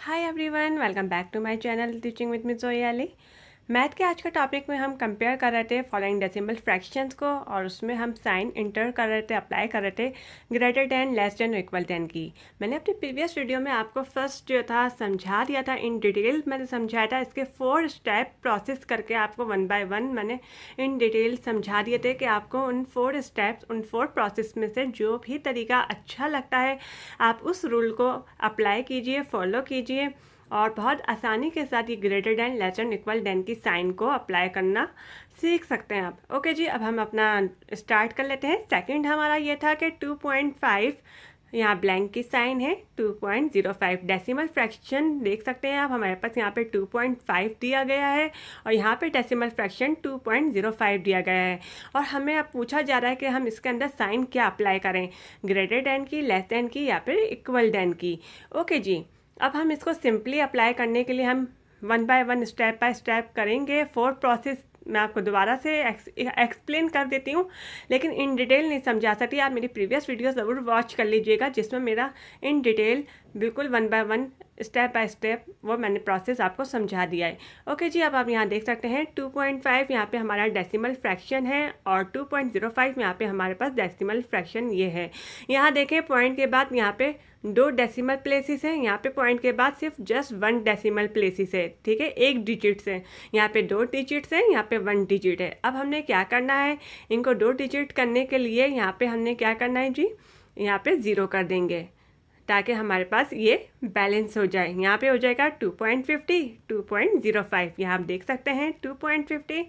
Hi everyone, welcome back to my channel teaching with miss Zoya Ali. Math के आज का topic में हम कंपेयर कर रहे थे फॉलोइंग डेसिमल फ्रैक्शंस को, और उसमें हम साइन इंटर कर रहे थे, अप्लाई कर रहे थे greater than, less than, equal than की। मैंने अपनी प्रीवियस वीडियो में आपको फर्स्ट जो था समझा दिया था, इन डिटेल मैंने समझाया था। इसके 4 स्टेप प्रोसेस करके आपको 1 बाय 1 मैंने इन डिटेल समझा दिए थे कि आपको उन 4 स्टेप्स, उन 4 प्रोसेस में से जो भी तरीका अच्छा लगता है आप उस रूल को अप्लाई कीजिए, फॉलो कीजिए, और बहुत आसानी के साथ ये greater than, less than, equal than की साइन को अप्लाई करना सीख सकते हैं आप। ओके जी, अब हम अपना स्टार्ट कर लेते हैं। सेकंड हमारा ये था कि 2.5 यहाँ ब्लैंक की साइन है, 2.05 डेसिमल फ्रैक्शन देख सकते हैं आप। हमारे पास यहाँ पे 2.5 दिया गया है और यहाँ पे डेसिमल फ्रैक्शन 2.05 दिया गया है, और हमें अब पूछा जा रहा है कि हम इसके अंदर साइन क्या अप्लाई करें, ग्रेटर देन की, लेस देन की, या फिर इक्वल देन की। ओके जी, अब हम इसको सिंपली अप्लाई करने के लिए हम 1 बाय 1 स्टेप बाय स्टेप करेंगे। 4 प्रोसेस मैं आपको दोबारा से एक्सप्लेन कर देती हूँ, लेकिन इन डिटेल नहीं समझा सकती। आप मेरी प्रीवियस वीडियो ज़रूर वॉच कर लीजिएगा, जिसमें मेरा इन डिटेल बिल्कुल 1 बाय 1 स्टेप बाय स्टेप वो मैंने प्रोसेस आपको समझा दिया है। ओके जी, अब आप यहाँ देख सकते हैं 2.5 यहाँ पे हमारा डेसिमल फ्रैक्शन है, और 2.05 यहाँ पे हमारे पास डेसिमल फ्रैक्शन ये है। यहाँ देखें, पॉइंट के बाद यहाँ पे 2 डेसिमल प्लेसेस हैं, यहाँ पे पॉइंट के बाद सिर्फ जस्ट 1 डेसिमल प्लेसेस है, ठीक है, 1 डिजिट्स है। यहाँ पे 2 डिजिट्स हैं, यहाँ पे 1 डिजिट है। अब हमने क्या करना है, इनको 2 डिजिट करने के लिए यहाँ पे हमने क्या करना है जी, यहाँ पे 0 कर देंगे ताकि हमारे पास ये बैलेंस हो जाए। यहाँ पे हो जाएगा 2.50, 2.05। यहाँ आप देख सकते हैं 2.50,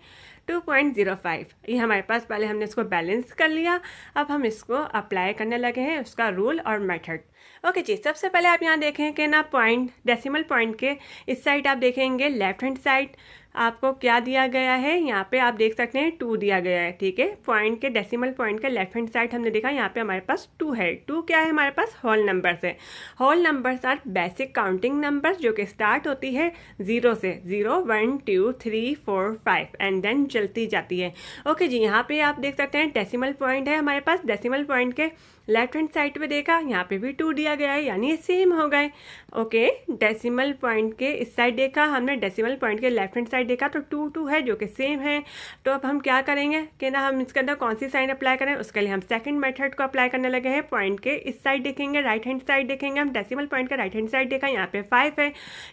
2.05। ये हमारे पास, पहले हमने इसको बैलेंस कर लिया, अब हम इसको अप्लाई करने लगे हैं उसका रूल और मेथड। ओके जी, सबसे पहले आप यहाँ देखें कि ना पॉइंट, डेसिमल पॉइंट के इस साइड आप देखेंगे लेफ्ट हैंड साइड आपको क्या दिया गया है। यहाँ पे आप देख सकते हैं 2 दिया गया है, ठीक है। पॉइंट के, डेसिमल पॉइंट के लेफ्ट हैंड साइड हमने देखा, यहाँ पे हमारे पास 2 है। 2 क्या है हमारे पास, होल नंबर्स है। Whole numbers are basic counting numbers, जो कि स्टार्ट होती है 0 से। 0, 1, 2, 3, 4, 5 एंड देन चलती जाती है। ओके जी, यहाँ पे आप देख सकते हैं डेसिमल पॉइंट है हमारे पास। डेसिमल पॉइंट के लेफ्ट हैंड साइड पे देखा, यहाँ पे भी 2 दिया गया है, यानी सेम हो गए। ओके, डेसिमल पॉइंट के इस साइड देखा हमने, डेसिमल पॉइंट के लेफ्ट हैंड साइड देखा तो 2, 2 है, जो कि सेम है। तो अब हम क्या करेंगे कि ना हम इसके अंदर कौन सी साइन अप्लाई करें, उसके लिए हम सेकंड मेथड को अप्लाई करने लगे हैं। पॉइंट के इस साइड देखेंगे, राइट हैंड साइड देखेंगे हम। डेसिमल पॉइंट का राइट हैंड साइड देखा, यहाँ पे 5 है।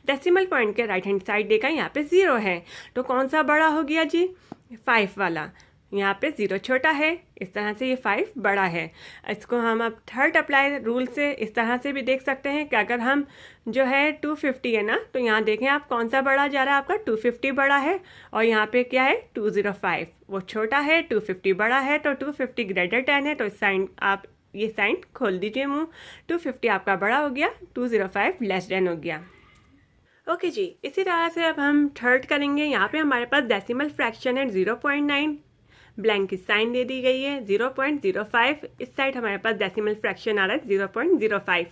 डेसिमल पॉइंट के राइट हैंड साइड देखा, यहाँ पे 0 है। तो कौन सा बड़ा हो गया जी, 5 वाला। यहाँ पे 0 छोटा है, इस तरह से ये 5 बड़ा है। इसको हम अब थर्ड अप्लाई रूल से इस तरह से भी देख सकते हैं कि अगर हम जो है 250 है ना, तो यहाँ देखें आप कौन सा बड़ा जा रहा है, आपका 250 बड़ा है, और यहाँ पे क्या है 205, वो छोटा है, 250 बड़ा है। तो 250 ग्रेटर 10 है, तो इस साइन आप ये साइन खोल दीजिए मुँह। 250 आपका बड़ा हो गया, 205 लेस देन हो गया। ओके जी, इसी तरह से अब हम थर्ड करेंगे। यहाँ पे हमारे पास डेसिमल फ्रैक्शन है 0.9, ब्लैंक की साइन दे दी गई है 0.05। इस साइड हमारे पास डेसिमल फ्रैक्शन आ रहा है 0.05।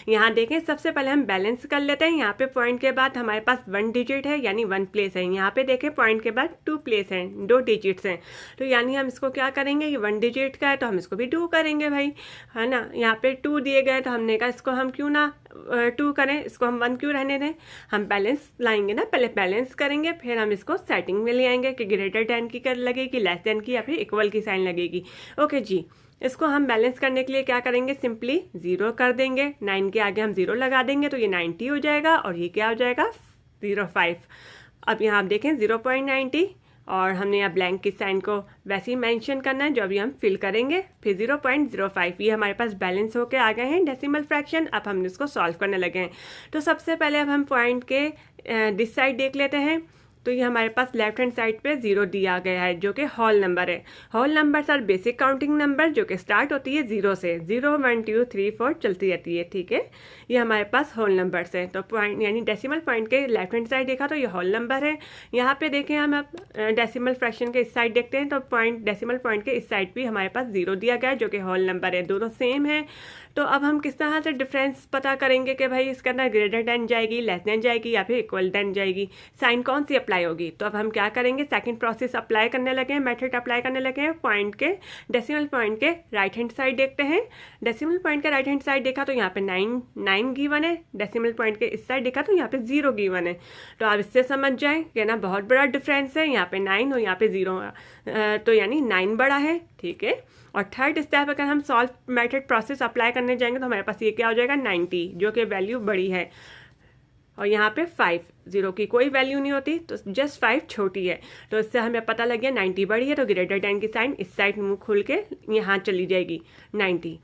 यहाँ देखें, सबसे पहले हम बैलेंस कर लेते हैं। यहाँ पे पॉइंट के बाद हमारे पास 1 डिजिट है, यानी 1 प्लेस है। यहाँ पे देखें पॉइंट के बाद 2 प्लेस हैं, 2 डिजिट्स हैं। तो यानी हम इसको क्या करेंगे, ये 1 डिजिट का है तो हम इसको भी 2 करेंगे भाई, है ना। यहाँ पे 2 दिए गए तो हमने कहा इसको हम क्यों ना 2 करें, इसको हम 1 क्यों रहने दें। हम बैलेंस लाएंगे ना, पहले बैलेंस करेंगे, फिर हम इसको सेटिंग में ले आएंगे कि ग्रेटर 10 की कर लगेगी, लेस देन की, या फिर इक्वल की साइन लगेगी। ओके जी, इसको हम बैलेंस करने के लिए क्या करेंगे, सिंपली 0 कर देंगे। 9 के आगे हम 0 लगा देंगे तो ये 90 हो जाएगा, और ये क्या हो जाएगा 05। अब यहाँ आप देखें 0.90, और हमने यहाँ ब्लैंक की साइन को वैसे ही मेंशन करना है जो अभी हम फिल करेंगे। फिर 0.05, ये हमारे पास बैलेंस होके आ गए हैं डेसिमल फ्रैक्शन। अब हम इसको सॉल्व करने लगे हैं। तो सबसे पहले अब हम पॉइंट के दिस साइड देख लेते हैं। तो ये हमारे पास लेफ्ट हैंड साइड पे 0 दिया गया है, जो कि होल नंबर है। Whole number are basic counting number, जो कि स्टार्ट होती है 0 से। 0, 1, 2, 3, 4 चलती रहती है, ठीक है। ये हमारे पास होल नंबर्स हैं। तो पॉइंट यानी डेसिमल पॉइंट के लेफ्ट हैंड साइड देखा तो ये होल नंबर है। यहाँ पे देखें हम अब डेसिमल फ्रैक्शन के इस साइड देखते हैं, तो पॉइंट, डेसिमल पॉइंट के इस साइड भी हमारे पास 0 दिया गया है, जो कि होल नंबर है। दोनों सेम है, तो अब हम किस तरह से डिफरेंस पता करेंगे कि भाई इसके अंदर ग्रेटर देन जाएगी, लेस देन जाएगी या फिर इक्वल देन जाएगी, साइन कौन सी अप्लाई होगी। तो अब हम क्या करेंगे, सेकंड प्रोसेस अप्लाई करने लगे हैं, मेथड अप्लाई करने लगे हैं। पॉइंट के डेसिमल पॉइंट के राइट हैंड साइड देखते हैं। डेसिमल पॉइंट के राइट हैंड साइड देखा तो यहाँ पे 9 गिवन है, डेसिमल पॉइंट के इस साइड देखा तो यहाँ पे 0 गिवन है। तो आप इससे समझ जाएं कि ना बहुत बड़ा डिफरेंस है, यहाँ पे 9 और यहाँ पे 0, तो यानी 9 बड़ा है, ठीक है। और थर्ड स्टेप अगर हम सॉल्व मेथड प्रोसेस अप्लाई करने जाएंगे तो हमारे पास ये क्या हो जाएगा, 90, जो कि वैल्यू बड़ी है। और यहाँ पे 5, 0 की कोई वैल्यू नहीं होती, तो जस्ट 5 छोटी है। तो इससे हमें पता लग गया 90 बड़ी है, तो ग्रेटर देन की साइन इस साइड मुंह खुल के यहाँ चली जाएगी 90,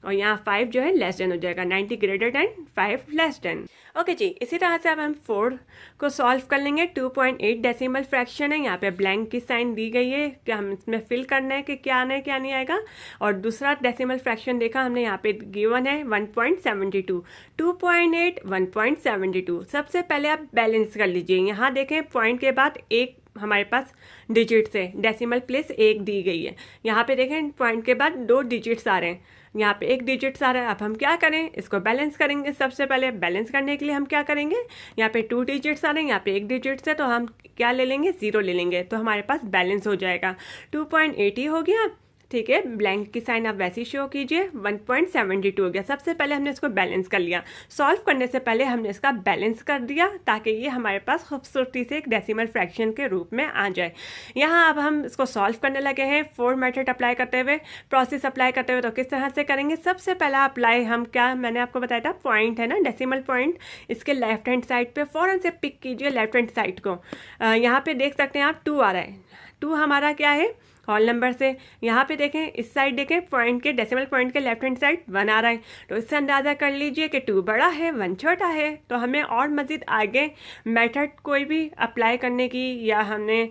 और यहाँ 5 जो है लेस देन हो जाएगा, 90 greater than 5 less than. Okay जी, इसी तरह से अब हम 4 को सॉल्व कर लेंगे। 2.8 डेसिमल फ्रैक्शन है, यहाँ पे ब्लैंक की साइन दी गई है कि हम इसमें फिल करना है कि क्या आना है क्या नहीं आएगा। और दूसरा डेसिमल फ्रैक्शन देखा हमने, यहाँ पे गिवन है 1.72, 2.8 1.72। सबसे पहले आप बैलेंस कर लीजिए। यहाँ देखें पॉइंट के बाद एक हमारे पास डिजिट्स है, डेसिमल प्लेस 1 दी गई है। यहाँ पे देखें पॉइंट के बाद 2 डिजिट्स आ रहे हैं, यहाँ पे 1 डिजिट्स आ रहा है। अब हम क्या करें, इसको बैलेंस करेंगे। सबसे पहले बैलेंस करने के लिए हम क्या करेंगे, यहाँ पे 2 डिजिट्स आ रहे हैं, यहाँ पे 1 डिजिट्स है, तो हम क्या ले लेंगे, 0 ले लेंगे, तो हमारे पास बैलेंस हो जाएगा। 2.80 हो गया, ठीक है। ब्लैंक की साइन आप वैसे ही शो कीजिए। 1.72 हो गया। सबसे पहले हमने इसको बैलेंस कर लिया, सॉल्व करने से पहले हमने इसका बैलेंस कर दिया ताकि ये हमारे पास खूबसूरती से एक डेसिमल फ्रैक्शन के रूप में आ जाए। यहाँ अब हम इसको सॉल्व करने लगे हैं 4 मेथड अप्लाई करते हुए, प्रोसेस अप्लाई करते हुए। तो किस तरह से करेंगे, सबसे पहला अप्लाई हम क्या, मैंने आपको बताया था पॉइंट है ना डेसिमल पॉइंट, इसके लेफ्ट हैंड साइड पे फ़ौरन से पिक कीजिए लेफ्ट हैंड साइड को। यहाँ पे देख सकते हैं आप 2 आ रहा है, 2 हमारा क्या है, होल नंबर से। यहाँ पे देखें इस साइड देखें पॉइंट के डेसिमल पॉइंट के लेफ्ट हैंड साइड 1 आ रहा है, तो इससे अंदाज़ा कर लीजिए कि 2 बड़ा है 1 छोटा है। तो हमें और मज़ीद आगे मेथड कोई भी अप्लाई करने की या हमने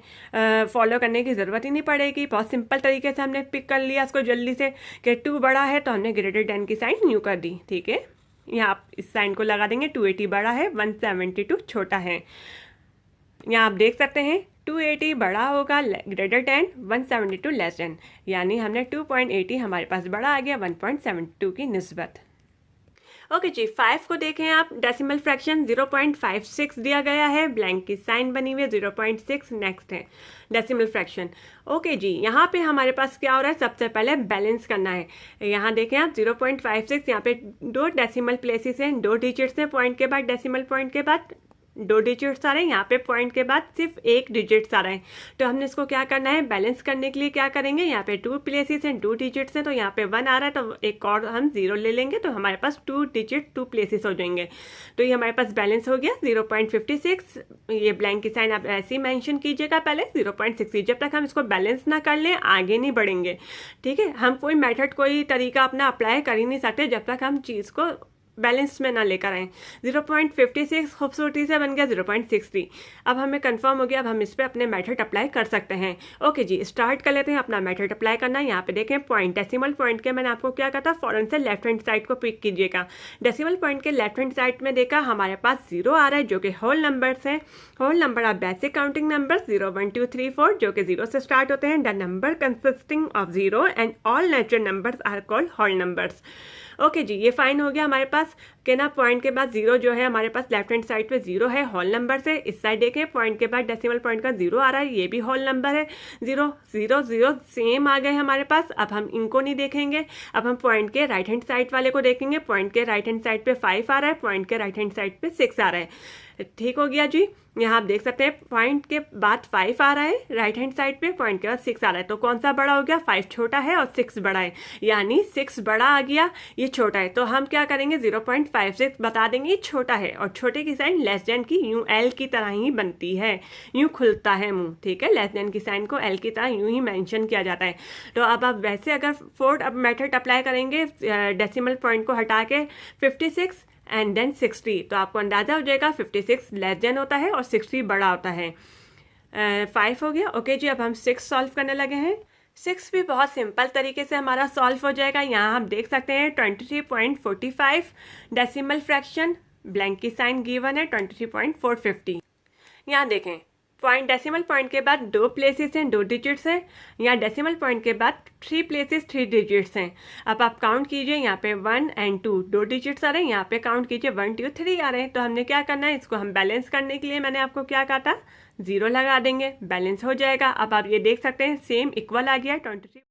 फॉलो करने की ज़रूरत ही नहीं पड़ेगी। बहुत सिंपल तरीके से हमने पिक कर लिया इसको जल्दी से कि 2 बड़ा है, तो हमने ग्रेटर देन की साइन न्यू कर दी, ठीक है। यहाँ आप इस साइन को लगा देंगे, 280 बड़ा है 172 छोटा है। यहाँ आप देख सकते हैं 280 बड़ा होगा ग्रेटर देन 172 लेस देन, यानी हमने 2.80 हमारे पास बड़ा आ गया 1.72 की निस्बत। ओके जी, 5 को देखें आप, डेसिमल फ्रैक्शन 0.56 दिया गया है, ब्लैंक की साइन बनी हुई है 0.6, नेक्स्ट है डेसिमल फ्रैक्शन। ओके जी, यहाँ पे हमारे पास क्या हो रहा है, सबसे पहले बैलेंस करना है। यहाँ देखें आप 0.56, यहाँ पे 2 डेसिमल प्लेसेस हैं, 2 डिजिट्स हैं, पॉइंट के बाद डेसिमल पॉइंट के बाद 2 डिजिट्स आ रहे हैं, यहाँ पे पॉइंट के बाद सिर्फ 1 डिजिट्स आ रहे हैं। तो हमने इसको क्या करना है, बैलेंस करने के लिए क्या करेंगे, यहाँ पे 2 प्लेसेस हैं, 2 डिजिट्स हैं, तो यहाँ पे 1 आ रहा है, तो एक और हम 0 ले लेंगे, तो हमारे पास 2 डिजिट 2 प्लेसेस हो जाएंगे। तो ये हमारे पास बैलेंस हो गया 0.56। ये ब्लैंक की साइन आप ऐसे ही मैंशन कीजिएगा पहले 0.60। जब तक हम इसको बैलेंस ना कर लें आगे नहीं बढ़ेंगे, ठीक है। हम कोई मेथड कोई तरीका अपना अप्लाई कर ही नहीं सकते जब तक हम चीज़ को बैलेंस में ना लेकर आए। 0.56 खूबसूरती से बन गया 0.63। अब हमें कंफर्म हो गया, अब हम इस पर अपने मेथड अप्लाई कर सकते हैं। ओके जी, स्टार्ट कर लेते हैं अपना मेथड अप्लाई करना। यहाँ पे देखें पॉइंट डेसिमल पॉइंट के मैंने आपको क्या कहा था, फौरन से लेफ्ट हैंड साइड को पिक कीजिएगा। डेसिमल पॉइंट के लेफ्ट हैंड साइड में देखा हमारे पास 0 आ रहा है, जो कि होल नंबर्स हैं। होल नंबर आप बेसिक काउंटिंग नंबर्स 0 1 2 3 4 जो कि 0 से स्टार्ट होते हैं। The number consisting of 0 and all natural numbers are called whole numbers. Okay जी, ये फाइन हो गया हमारे पास कि ना पॉइंट के बाद 0 जो है हमारे पास लेफ्ट हैंड साइड पे 0 है, होल नंबर से। इस साइड देखें पॉइंट के बाद डेसिमल पॉइंट का 0 आ रहा है, ये भी होल नंबर है। 0 0 0 सेम आ गए हमारे पास। अब हम इनको नहीं देखेंगे, अब हम पॉइंट के राइट हैंड साइड वाले को देखेंगे। पॉइंट के राइट हैंड साइड पे 5 आ रहा है, पॉइंट के राइट हैंड साइड पे 6 आ रहा है। ठीक हो गया जी। यहाँ आप देख सकते हैं पॉइंट के बाद 5 आ रहा है राइट हैंड साइड पे, पॉइंट के बाद 6 आ रहा है। तो कौन सा बड़ा हो गया, 5 छोटा है और 6 बड़ा है, यानी 6 बड़ा आ गया, ये छोटा है। तो हम क्या करेंगे, 0.56 बता देंगे ये छोटा है, और छोटे की साइन लेस देन की यूं एल की तरह ही बनती है, यूं खुलता है मुंह, ठीक है। लेस देन की साइन को एल की तरह यूं ही मेंशन किया जाता है। तो अब आप वैसे अगर 4th मेथड अप्लाई करेंगे डेसिमल पॉइंट को हटा के 56 एंड देन 60, तो आपको अंदाजा हो जाएगा 56 लेस देन होता है और 60 बड़ा होता है। 5 हो गया। ओके जी, अब हम 6 सॉल्व करने लगे हैं। 6 भी बहुत सिंपल तरीके से हमारा सॉल्व हो जाएगा। यहाँ हम देख सकते हैं 23.45 डेसिमल फ्रैक्शन, ब्लैंक की साइन गिवन है 23.450। यहाँ देखें पॉइंट डेसिमल पॉइंट के बाद 2 प्लेसेस हैं, 2 डिजिट्स हैं। यहाँ डेसिमल पॉइंट के बाद 3 प्लेसेस 3 डिजिट्स हैं। अब आप काउंट कीजिए, यहाँ पे 1 और 2 2 डिजिट्स आ रहे हैं, यहाँ पे काउंट कीजिए 1 2 3 आ रहे हैं। तो हमने क्या करना है, इसको हम बैलेंस करने के लिए मैंने आपको क्या कहा था, 0 लगा देंगे, बैलेंस हो जाएगा। अब आप ये देख सकते हैं सेम इक्वल आ गया है 23।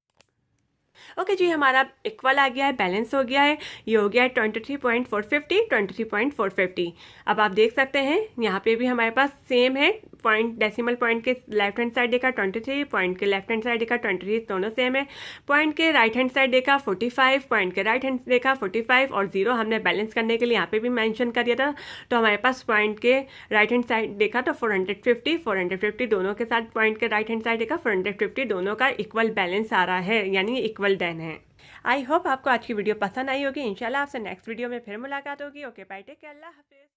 ओके जी, हमारा इक्वल आ गया है, बैलेंस हो गया है। ये हो गया है 23.450 23.450। अब आप देख सकते हैं यहाँ पे भी हमारे पास सेम है। पॉइंट डेसिमल पॉइंट के लेफ्ट हैंड साइड देखा 23, पॉइंट के लेफ्ट हैंड साइड देखा 23, दोनों सेम है। पॉइंट के राइट हैंड साइड देखा 45, पॉइंट के राइट हैंड देखा 45 और 0 हमने बैलेंस करने के लिए यहाँ पे भी मेंशन कर दिया था। तो हमारे पास पॉइंट के राइट हैंड साइड देखा तो 450 दोनों के साथ पॉइंट के राइट हैंड साइड देखा 450, दोनों का इक्वल बैलेंस आ रहा है, यानी इक्वल डन है। आई होप आपको आज की वीडियो पसंद आई होगी। इंशाल्लाह आपसे नेक्स्ट वीडियो में फिर मुलाकात होगी। ओके बाय, टेक केयर, अल्लाह हाफिज़।